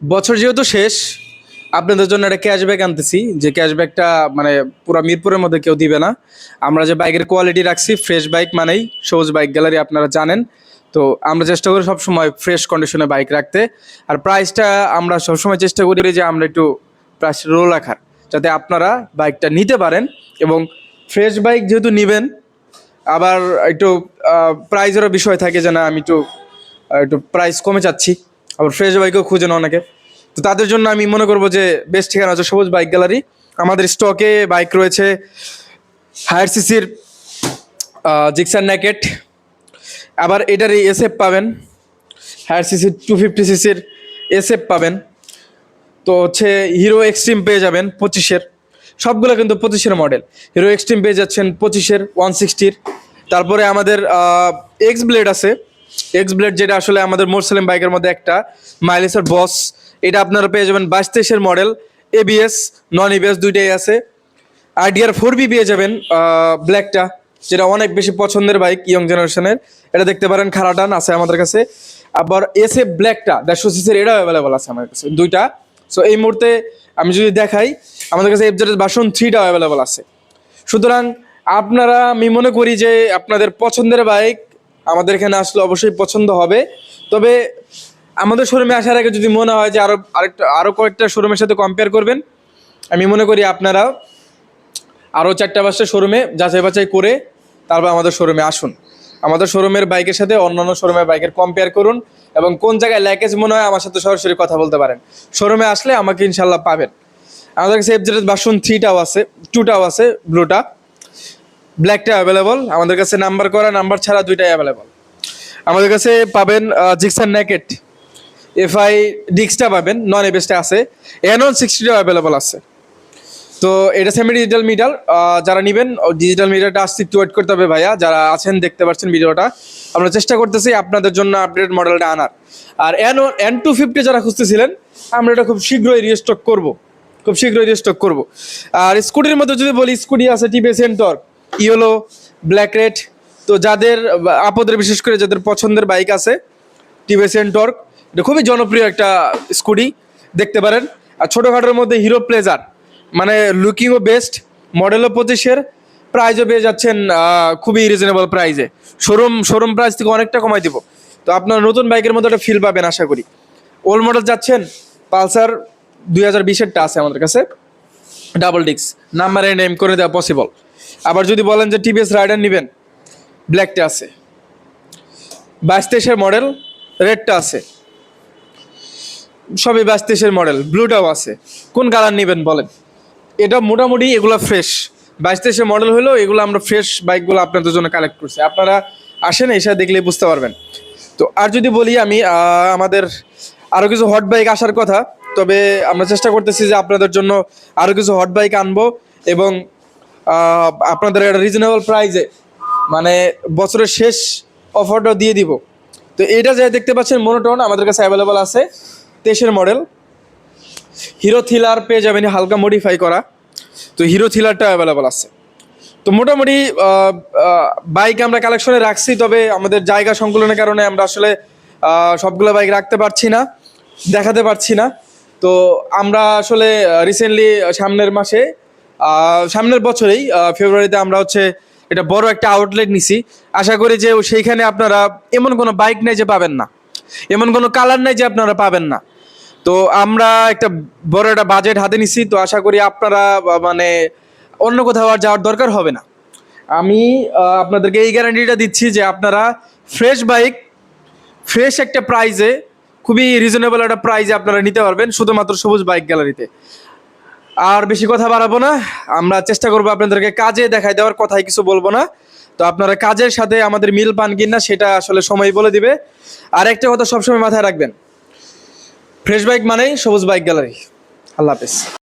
বছর যেহেতু শেষ, আপনাদের জন্য একটা ক্যাশব্যাক আনতেছি, যে ক্যাশব্যাকটা মানে পুরো মিরপুরের মধ্যে কেউ দিবে না। আমরা যে বাইকের কোয়ালিটি রাখছি, ফ্রেশ বাইক মানেই সবুজ বাইক গ্যালারি, আপনারা জানেন। তো আমরা চেষ্টা করি সবসময় ফ্রেশ কন্ডিশনে বাইক রাখতে। আর প্রাইসটা আমরা সবসময় চেষ্টা করি যে আমরা একটু প্রাইস লো রাখার, যাতে আপনারা বাইকটা নিতে পারেন। এবং ফ্রেশ বাইক যেহেতু নেবেন, আবার একটু প্রাইজেরও বিষয় থাকে, যে না আমি একটু একটু প্রাইস কমে চাচ্ছি, আবার ফ্রেশ বাইকও খুঁজেন অনেকে। তো তাদের জন্য আমি মনে করবো যে বেস্ট ঠিকানা হচ্ছে সবুজ বাইক গ্যালারি। আমাদের স্টকে বাইক রয়েছে হায়ার সিসির জিক্সার নেকেট, আবার এটারই এসএফ পাবেন, হায়ার সিসির 250 সিসির এসএফ পাবেন। তো হচ্ছে হিরো এক্সট্রিম পেয়ে যাবেন 25-এর, সবগুলো কিন্তু 25-এর মডেল। হিরো এক্সট্রিম পেয়ে যাচ্ছেন 25-এর 160-র। তারপরে আমাদের এক্স ব্লেড আছে, এক্স ব্লেড যেটা আসলে আমাদের মোরসালিম বাইকের মধ্যে একটা মাইলেজের বস। এটা আপনারা পেয়ে যাবেন 22-23-এর মডেল, এবিএস নন এবিএস দুইটাই আছে। আইডিআর 4বি পেয়ে যাবেন ব্ল্যাকটা, যেটা অনেক বেশি পছন্দের বাইক ইয়ং জেনারেশনের। এটা দেখতে পারেন, খারাটান আছে আমাদের কাছে। আবার এসএফ ব্ল্যাকটা 150 সিসির, এটাও অ্যাভেলেবল আছে আমার কাছে দুইটা। সো এই মুহূর্তে আমি যদি দেখাই, আমাদের কাছে এফজেড ভার্সন 3টাও অ্যাভেলেবল আছে। সুতরাং আপনারা, আমি মনে করি যে আপনাদের পছন্দের বাইক আমাদের এখানে আসলে অবশ্যই পছন্দ হবে। তবে আমাদের শোরুমে আসার আগে যদি মনে হয় যে আরও কয়েকটা শোরুমের সাথে কম্পেয়ার করবেন, আমি মনে করি আপনারা আরও 4-5টা শোরুমে যাচাই বাছাই করে তারপর আমাদের শোরুমে আসুন। আমাদের শোরুমের বাইকের সাথে অন্যান্য শোরুমের বাইকের কম্পেয়ার করুন, এবং কোন জায়গায় ল্যাকেজ মনে হয় আমার সাথে সরাসরি কথা বলতে পারেন। শোরুমে আসলে আমাকে ইনশাল্লাহ পাবেন। আমাদের কাছে এফজেড ভার্সন 3টাও আছে, 2টাও আছে, ব্লুটা, ব্ল্যাকটা অ্যাভেলেবল। আমাদের কাছে নাম্বার করা, নাম্বার ছাড়া দুইটাই অ্যাভেলেবল। আমাদের কাছে পাবেন জিক্সার নেকেট এফআই ডিক্সটা পাবেন, নন এবিএসটা আছে, এনন 60টাও অ্যাভেলেবল আছে। তো এটা সেমি ডিজিটাল মিটার, যারা নেবেন ডিজিটাল মিটারটা আসতে একটু ওয়েট করতে হবে ভাইয়া। যারা আছেন দেখতে পাচ্ছেন ভিডিওটা, আমরা চেষ্টা করতেছি আপনাদের জন্য আপডেট মডেলটা আনার। আর N250 যারা খুঁজতেছিলেন, আমরা এটা খুব শীঘ্রই রিস্টক করব, খুব শীঘ্রই রিস্টক করব। আর স্কুটির মধ্যে যদি বলি, স্কুটি আছে TVS NTorq, yellow, black red. তো যাদের আপদের, বিশেষ করে যাদের পছন্দের বাইক আছে, টিভিএস এনটর্ক এটা খুবই জনপ্রিয় একটা স্কুটি, দেখতে পারেন। আর ছোটোখাটোর মধ্যে হিরো প্লেজার, মানে লুকিংও বেস্ট, মডেলও 25-এর, প্রাইজও পেয়ে যাচ্ছেন খুবই রিজনেবল প্রাইজে। শোরুম প্রাইস থেকে অনেকটা কমাই দিব। তো আপনার নতুন বাইকের মধ্যে একটা ফিল পাবেন আশা করি। ওল্ড মডেল যাচ্ছেন, পালসার 2020-এরটা আছে আমাদের কাছে, ডাবল ডিক্স, নাম্বারে নেম করে দেওয়া পসিবল। আবার যদি বলেন যে টিভিএস রাইডার নেবেন, ব্ল্যাকটা আছে, 22-23-এর মডেল, রেডটা আছে, সবই 22-23-এর মডেল, ব্লুটাও আছে। কোন কালার নেবেন বলেন? এটা মোটামুটি এগুলো ফ্রেশ 22-23-এর মডেল হলেও এগুলো আমরা ফ্রেশ বাইকগুলো আপনাদের জন্য কালেক্ট করছি। আপনারা আসেন, এসে দেখলেই বুঝতে পারবেন। তো আর যদি বলি আমি, আমাদের আরও কিছু হট বাইক আসার কথা, তবে আমরা চেষ্টা করতেছি যে আপনাদের জন্য আরও কিছু হট বাইক আনবো, এবং আপনাদের একটা রিজনেবল প্রাইজে, মানে বছরের শেষ অফারটাও দিয়ে দিব। তো এটা যা দেখতে পাচ্ছেন মনোটন, আমাদের কাছে অ্যাভেলেবল আছে 23-এর মডেল। হিরো থ্রিলার পেয়ে যাবেন হালকা মডিফাই করা, তো হিরো থ্রিলারটা অ্যাভেলেবল আছে। তো মোটামুটি বাইক আমরা কালেকশনে রাখছি, তবে আমাদের জায়গা সংকুলনের কারণে আমরা আসলে সবগুলো বাইক রাখতে পারছি না, দেখাতে পারছি না। তো আমরা আসলে রিসেন্টলি সামনের বছরেই ফেব্রুয়ারিতে আমরা হচ্ছে এটা বড় একটা আউটলেট নিছি। আশা করি যে সেইখানে আপনারা এমন কোনো বাইক নেই যে পাবেন না, এমন কোনো কালার নেই যে আপনারা পাবেন না। তো আমরা একটা বড় একটা বাজেট হাতে নিছি, তো আশা করি আপনারা মানে অন্য কোথাও আর যাওয়ার দরকার হবে না। আমি আপনাদেরকে এই গ্যারান্টিটা দিচ্ছি যে আপনারা ফ্রেশ বাইক, ফ্রেশ একটা প্রাইজে, খুবই রিজনেবল একটা প্রাইজে আপনারা নিতে পারবেন শুধুমাত্র সবুজ বাইক গ্যালারিতে। আর বেশি কথা বাড়াবো না, আমরা চেষ্টা করবো আপনাদেরকে কাজে দেখাই দেওয়ার, কথাই কিছু বলবো না। তো আপনারা কাজের সাথে আমাদের মিল পান কিনা সেটা আসলে সময় বলে দিবে। আর একটা কথা সবসময় মাথায় রাখবেন, ফ্রেশ বাইক মানেই সবুজ বাইক গ্যালারি। আল্লাহ হাফেজ।